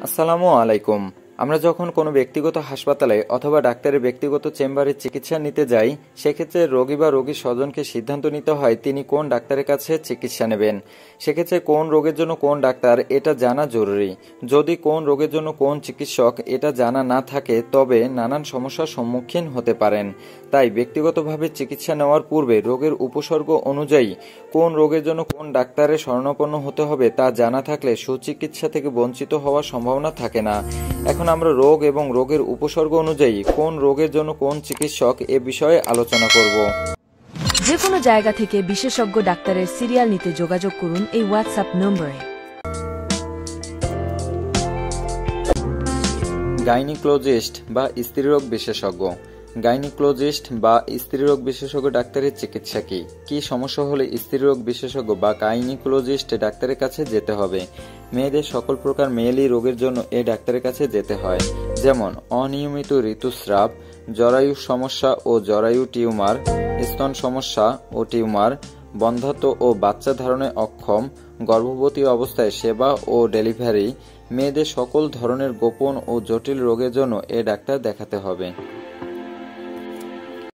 আসসালামু আলাইকুম। আমরা যখন কোনো ব্যক্তিগত হাসপাতালে অথবা ডাক্তারের ব্যক্তিগত চেম্বারে চিকিৎসা নিতে যাই, সেক্ষেত্রে রোগী বা রোগীর স্বজনকে সিদ্ধান্ত নিতে হয় তিনি কোন ডাক্তারের কাছে চিকিৎসা নেবেন। সেক্ষেত্রে কোন রোগের জন্য কোন ডাক্তার এটা জানা জরুরি। যদি কোন রোগের জন্য কোন চিকিৎসক এটা জানা না থাকে তবে নানান সমস্যার সম্মুখীন হতে পারেন। তাই ব্যক্তিগতভাবে চিকিৎসা নেওয়ার পূর্বে রোগের উপসর্গ অনুযায়ী কোন রোগের জন্য কোন ডাক্তারের শরণাপন্ন হতে হবে তা জানা থাকলে সুচিকিৎসা থেকে বঞ্চিত হওয়ার সম্ভাবনা থাকে না। এখন আমরা রোগ এবং রোগের উপসর্গ অনুযায়ী কোন রোগের জন্য কোন চিকিৎসক এ বিষয়ে আলোচনা করব। যে কোনো জায়গা থেকে বিশেষজ্ঞ ডাক্তারের সিরিয়াল নিতে যোগাযোগ করুন এই হোয়াটসঅ্যাপ নম্বরে। গাইনিকোলজিস্ট বা স্ত্রীরোগ বিশেষজ্ঞ। গাইনিকোলজিস্ট বা স্ত্রীরোগ বিশেষজ্ঞ ডাক্তারের চিকিৎসা কি সমস্যা হলে স্ত্রীরোগ বিশেষজ্ঞ বা গাইনিকোলজিস্ট ডাক্তারের কাছে যেতে হবে। মেয়েদের সকল প্রকার মেয়েলি রোগের জন্য এই ডাক্তারের কাছে যেতে হয়, যেমন অনিয়মিত ঋতুস্রাব, জরায়ু সমস্যা ও জরায়ু টিউমার, স্তন সমস্যা ও টিউমার, বন্ধ্যাত্ব ও বাচ্চা ধারণে অক্ষম, গর্ভবতী অবস্থায় সেবা ও ডেলিভারি, মেয়েদের সকল ধরনের গোপন ও জটিল রোগের জন্য এ ডাক্তার দেখাতে হবে।